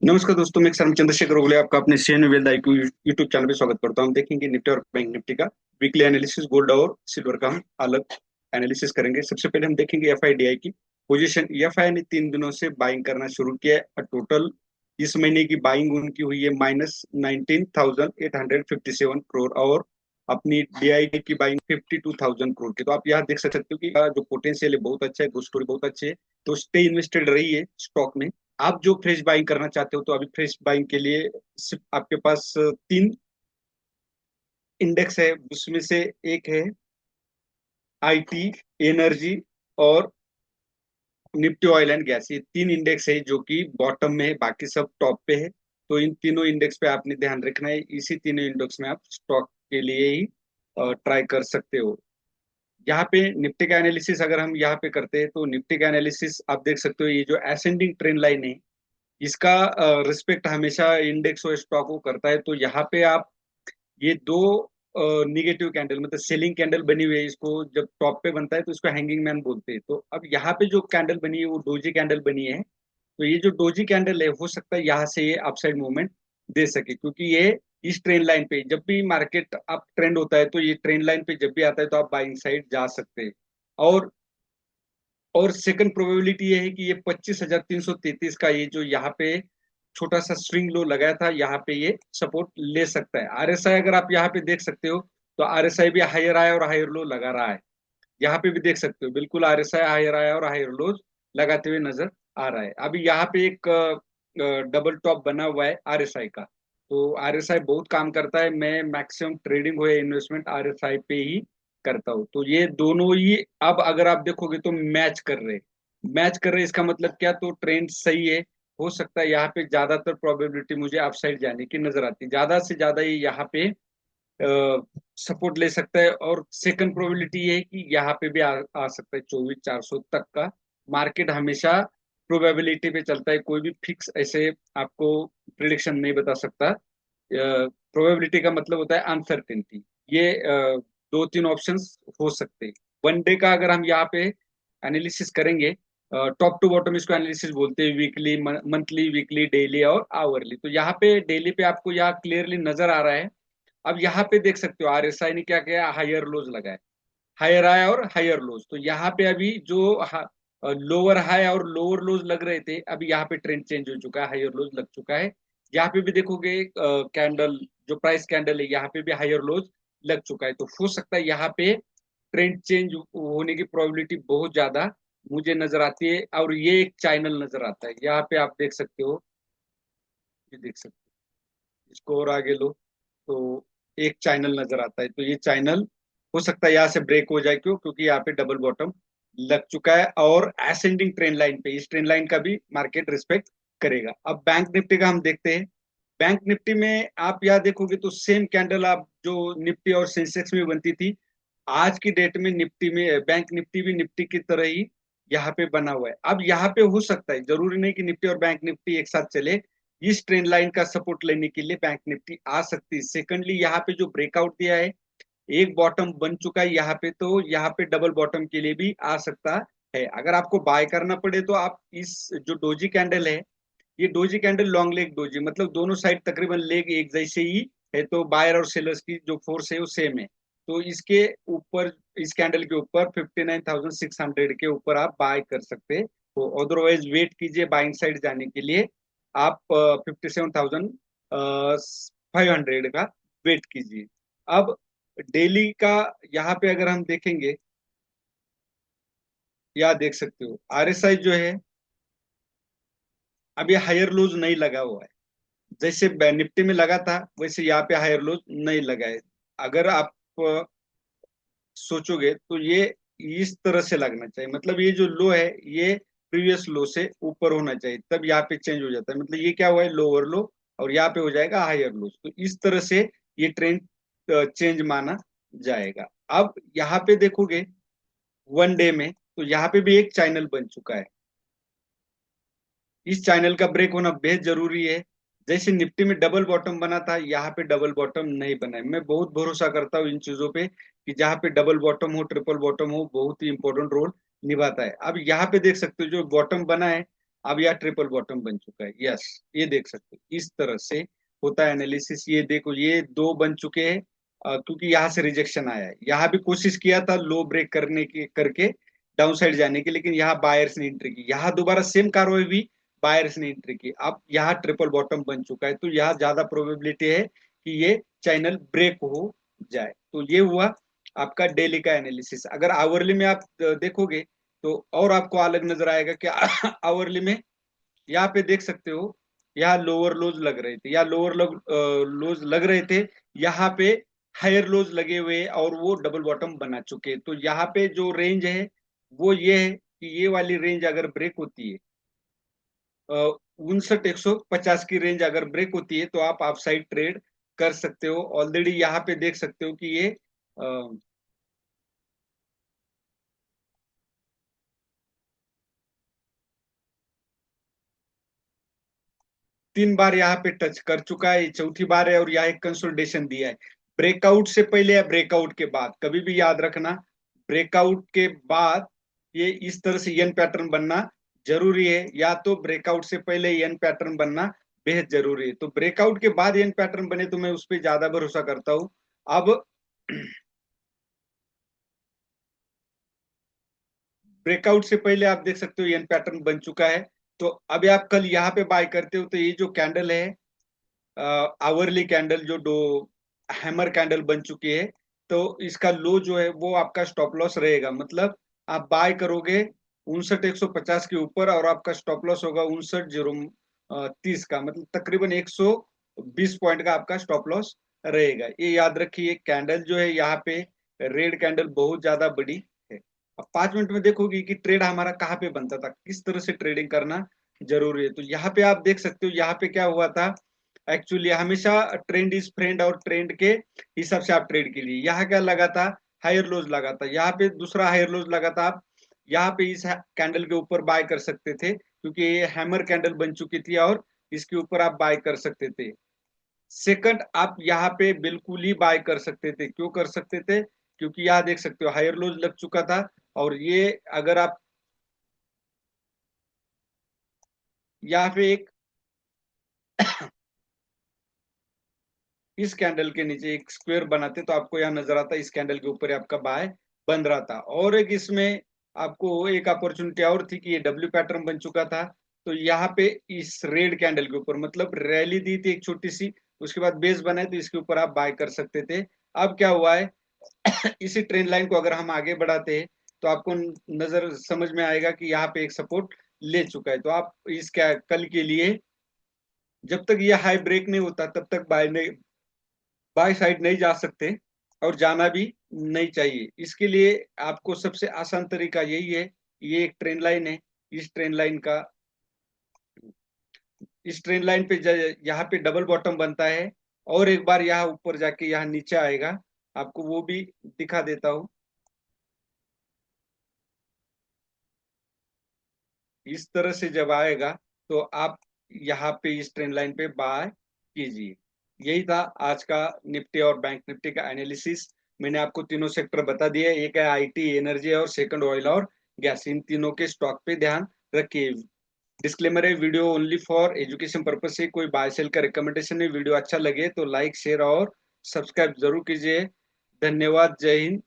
नमस्कार दोस्तों, मैं शर्म चंद्रशेखर ओगले आपका अपने Shane wealth IQ YouTube channel पे स्वागत करता हूं। देखेंगे निफ्टी और बैंक निफ्टी का वीकली एनालिसिस, गोल्ड और सिल्वर का हम अलग एनालिसिस करेंगे। सबसे पहले हम देखेंगे एफआईडीआई की पोजीशन। एफआई ने 3 दिनों से बाइंग करना शुरू किया है। टोटल इस महीने की बाइंग उनकी हुई है -19,857 करोड़ और अपनी डीआई की बाइंग 52,000 करोड़ की। तो आप यहाँ देख सकते हो कि जो पोटेंशियल है बहुत अच्छा है, ग्रोथ स्टोरी बहुत अच्छी है। तो स्टे इन्वेस्टेड रही है स्टॉक में। आप जो फ्रेश बाइंग करना चाहते हो तो अभी फ्रेश बाइंग के लिए सिर्फ आपके पास 3 इंडेक्स है। उसमें से एक है आईटी, एनर्जी और निफ्टी ऑयल एंड गैस। ये 3 इंडेक्स है जो कि बॉटम में है, बाकी सब टॉप पे है। तो इन तीनों इंडेक्स पे आपने ध्यान रखना है। इसी तीनों इंडेक्स में आप स्टॉक के लिए ही ट्राई कर सकते हो। यहाँ पे निफ्टी का एनालिसिस अगर हम यहाँ पे करते हैं तो निफ्टी का एनालिसिस आप देख सकते हो, ये जो असेंडिंग ट्रेंड लाइन है इसका रिस्पेक्ट हमेशा इंडेक्स और स्टॉक को करता है। तो यहाँ पे आप ये दो निगेटिव कैंडल मतलब सेलिंग कैंडल बनी हुई है, इसको जब टॉप पे बनता है तो इसको हैंगिंग मैन बोलते हैं। तो अब यहाँ पे जो कैंडल बनी है वो डोजी कैंडल बनी है। तो ये जो डोजी कैंडल है हो सकता है यहाँ से ये अपसाइड मूवमेंट दे सके, क्योंकि ये इस ट्रेंड लाइन पे जब भी मार्केट अप ट्रेंड होता है तो ये ट्रेंड लाइन पे जब भी आता है तो आप बाइंग साइड जा सकते हैं। और और सेकंड प्रोबेबिलिटी ये है कि ये 25,333 का ये जो यहाँ पे छोटा सा स्विंग लो लगाया था, यहाँ पे ये सपोर्ट ले सकता है। आरएसआई अगर आप यहाँ पे देख सकते हो तो आरएसआई भी हायर आया और हायर लो लगा रहा है। यहाँ पे भी देख सकते हो बिल्कुल आरएसआई हायर आया और हायर लो लगाते हुए नजर आ रहा है। अभी यहाँ पे एक डबल टॉप बना हुआ है आरएसआई का। तो आरएसआई बहुत काम करता है। मैं मैक्सिमम ट्रेडिंग हुए इन्वेस्टमेंट आरएसआई पे ही करता हूँ। तो ये दोनों ही अब अगर आप देखोगे तो मैच कर रहे इसका मतलब क्या, तो ट्रेंड सही है। हो सकता है यहाँ पे ज्यादातर प्रोबेबिलिटी मुझे अपसाइड जाने की नजर आती है। ज्यादा से ज्यादा ये यहाँ पे सपोर्ट ले सकता है। और सेकंड प्रोबेबिलिटी ये है कि यहाँ पे भी आ सकता है 24,400 तक का। मार्केट हमेशा प्रोबेबिलिटी पे चलता है, कोई भी फिक्स ऐसे आपको प्रिडिक्शन नहीं बता सकता। प्रोबेबिलिटी का मतलब होता है अनसर्टेनिटी। ये 2-3 ऑप्शंस हो सकते हैं। वन डे का अगर हम यहाँ पे एनालिसिस करेंगे, टॉप टू बॉटम इसको एनालिसिस बोलते हैं, वीकली, मंथली, वीकली, डेली और आवरली। तो यहाँ पे डेली पे आपको यहाँ क्लियरली नजर आ रहा है। अब यहाँ पे देख सकते हो आरएसआई ने क्या किया, हायर लोज लगाए, हायर हाई और हायर लोज। तो यहाँ पे अभी जो लोअर हाई और लोअर लोज लग रहे थे, अभी यहाँ पे ट्रेंड चेंज हो चुका है, हायर लोज लग चुका है। यहाँ पे भी देखोगे कैंडल, जो प्राइस कैंडल है यहाँ पे भी हायर लोज लग चुका है। तो हो सकता है यहाँ पे ट्रेंड चेंज होने की प्रोबेबिलिटी बहुत ज्यादा मुझे नजर आती है। और ये एक चैनल नजर आता है, यहाँ पे आप देख सकते हो, ये देख सकते हो, इसको और आगे लो तो एक चैनल नजर आता है। तो ये चैनल हो सकता है यहाँ से ब्रेक हो जाए। क्यों? क्योंकि यहाँ पे डबल बॉटम लग चुका है और असेंडिंग ट्रेंड लाइन पे, इस ट्रेंड लाइन का भी मार्केट रिस्पेक्ट करेगा। अब बैंक निफ्टी का हम देखते हैं। बैंक निफ्टी में आप यहाँ देखोगे तो सेम कैंडल आप जो निफ्टी और सेंसेक्स में बनती थी, आज की डेट में निफ्टी में बैंक निफ्टी भी निफ्टी की तरह ही यहाँ पे बना हुआ है। अब यहाँ पे हो सकता है, जरूरी नहीं कि निफ्टी और बैंक निफ्टी एक साथ चले। इस ट्रेंड लाइन का सपोर्ट लेने के लिए बैंक निफ्टी आ सकती है। सेकंडली यहाँ पे जो ब्रेकआउट दिया है, एक बॉटम बन चुका है यहाँ पे, तो यहाँ पे डबल बॉटम के लिए भी आ सकता है। अगर आपको बाय करना पड़े तो आप इस जो डोजी कैंडल है, ये doji candle long leg doji, मतलब दोनों साइड तकरीबन लेग एक जैसे ही है। तो बायर और सेलर्स की जो फोर्स है वो सेम है। तो इसके ऊपर, इस कैंडल के ऊपर 59,600 के ऊपर आप बाय कर सकते हो। अदरवाइज वेट कीजिए बाइंग साइड जाने के लिए। आप 57,500 का वेट कीजिए। अब डेली का यहाँ पे अगर हम देखेंगे, या देख सकते हो आरएसआई जो है अब ये हायर लूज नहीं लगा हुआ है। जैसे निफ्टी में लगा था वैसे यहाँ पे हायर लूज नहीं लगा है। अगर आप सोचोगे तो ये इस तरह से लगना चाहिए, मतलब ये जो लो है ये प्रीवियस लो से ऊपर होना चाहिए, तब यहाँ पे चेंज हो जाता है। मतलब ये क्या हुआ है, लोअर लो और यहाँ पे हो जाएगा हायर लो। तो इस तरह से ये ट्रेंड चेंज माना जाएगा। अब यहाँ पे देखोगे वन डे में तो यहाँ पे भी एक चैनल बन चुका है। इस चैनल का ब्रेक होना बेहद जरूरी है। जैसे निफ्टी में डबल बॉटम बना था, यहाँ पे डबल बॉटम नहीं बना है। मैं बहुत भरोसा करता हूँ इन चीजों पे कि जहाँ पे डबल बॉटम हो, ट्रिपल बॉटम हो, बहुत ही इंपॉर्टेंट रोल निभाता है। अब यहाँ पे देख सकते हो जो बॉटम बना है, अब यह ट्रिपल बॉटम बन चुका है। यस, ये देख सकते हो इस तरह से होता है एनालिसिस। ये देखो ये दो बन चुके हैं, क्योंकि यहाँ से रिजेक्शन आया है। यहाँ भी कोशिश किया था लो ब्रेक करने की करके डाउन साइड जाने की, लेकिन यहाँ बायर्स ने एंट्री की। यहाँ दोबारा सेम कार्रवाई भी बायर्स ने एंट्री की। अब यहाँ ट्रिपल बॉटम बन चुका है, तो यहाँ ज्यादा प्रोबेबिलिटी है कि ये चैनल ब्रेक हो जाए। तो ये हुआ आपका डेली का एनालिसिस। अगर आवरली में आप देखोगे तो और आपको अलग नजर आएगा कि आवरली में यहाँ पे देख सकते हो, यहाँ लोअर लोज लग रहे थे, यहाँ लोअर लोज लग रहे थे, यहाँ पे हायर लोज लगे हुए और वो डबल बॉटम बना चुके। तो यहाँ पे जो रेंज है वो ये है कि ये वाली रेंज अगर ब्रेक होती है, 59,150 की रेंज अगर ब्रेक होती है, तो आप अपसाइड ट्रेड कर सकते हो। ऑलरेडी यहाँ पे देख सकते हो कि ये अ, 3 बार यहाँ पे टच कर चुका है, ये चौथी बार है, और यहाँ एक कंसोलिडेशन दिया है। ब्रेकआउट से पहले या ब्रेकआउट के बाद, कभी भी याद रखना, ब्रेकआउट के बाद ये इस तरह से एन पैटर्न बनना जरूरी है, या तो ब्रेकआउट से पहले एन पैटर्न बनना बेहद जरूरी है। तो ब्रेकआउट के बाद एन पैटर्न बने तो मैं उस पर ज्यादा भरोसा करता हूँ। अब ब्रेकआउट से पहले आप देख सकते हो एन पैटर्न बन चुका है। तो अभी आप कल यहाँ पे बाय करते हो तो ये जो कैंडल है, आवरली कैंडल जो दो हैमर कैंडल बन चुकी है, तो इसका लो जो है वो आपका स्टॉप लॉस रहेगा। मतलब आप बाय करोगे 59,150 के ऊपर, और आपका स्टॉप लॉस होगा 59,030 का, मतलब तकरीबन 120 पॉइंट का आपका स्टॉप लॉस रहेगा। ये याद रखिए, कैंडल जो है यहाँ पे रेड कैंडल बहुत ज्यादा बड़ी है। अब 5 मिनट में देखोगे कि ट्रेड हमारा कहाँ पे बनता था, किस तरह से ट्रेडिंग करना जरूरी है। तो यहाँ पे आप देख सकते हो, यहाँ पे क्या हुआ था, एक्चुअली हमेशा ट्रेंड इज फ्रेंड, और ट्रेंड के हिसाब से आप ट्रेड के लिए यहाँ क्या लगा था, हायर लोज लगा था। यहाँ पे दूसरा हायर लोज लगा था, आप यहाँ पे इस कैंडल के ऊपर बाय कर सकते थे, क्योंकि ये हैमर कैंडल बन चुकी थी, और इसके ऊपर आप बाय कर सकते थे। सेकंड, आप यहाँ पे बिल्कुल ही बाय कर सकते थे। क्यों कर सकते थे? क्योंकि यहाँ देख सकते हो हायर लोज लग चुका था, और ये अगर आप यहाँ पे एक इस कैंडल के नीचे एक स्क्वायर बनाते तो आपको यहाँ नजर आता, इस कैंडल के ऊपर आपका बाय बन रहा था। और एक इसमें आपको एक अपॉर्चुनिटी और थी कि ये डब्ल्यू पैटर्न बन चुका था, तो यहाँ पे इस रेड कैंडल के ऊपर, मतलब रैली दी थी एक छोटी सी, उसके बाद बेस बनाए, तो इसके ऊपर आप बाय कर सकते थे। अब क्या हुआ है, इसी ट्रेंड लाइन को अगर हम आगे बढ़ाते हैं तो आपको नजर समझ में आएगा कि यहाँ पे एक सपोर्ट ले चुका है। तो आप इस क्या कल के लिए, जब तक ये हाई ब्रेक नहीं होता तब तक बाय साइड नहीं जा सकते, और जाना भी नहीं चाहिए। इसके लिए आपको सबसे आसान तरीका यही है, ये एक ट्रेंड लाइन है, इस ट्रेंड लाइन का, इस ट्रेंड लाइन पे यहाँ पे डबल बॉटम बनता है, और एक बार यहाँ ऊपर जाके यहाँ नीचे आएगा, आपको वो भी दिखा देता हूँ। इस तरह से जब आएगा तो आप यहाँ पे इस ट्रेंड लाइन पे बाय कीजिए। यही था आज का निफ्टी और बैंक निफ्टी का एनालिसिस। मैंने आपको तीनों सेक्टर बता दिए, एक है आईटी, एनर्जी, और सेकंड ऑयल और गैस। इन तीनों के स्टॉक पे ध्यान रखिए। डिस्क्लेमर है, video only for education purpose से, कोई बाय सेल का रिकमेंडेशन नहीं। वीडियो अच्छा लगे तो लाइक शेयर और सब्सक्राइब जरूर कीजिए। धन्यवाद। जय हिंद।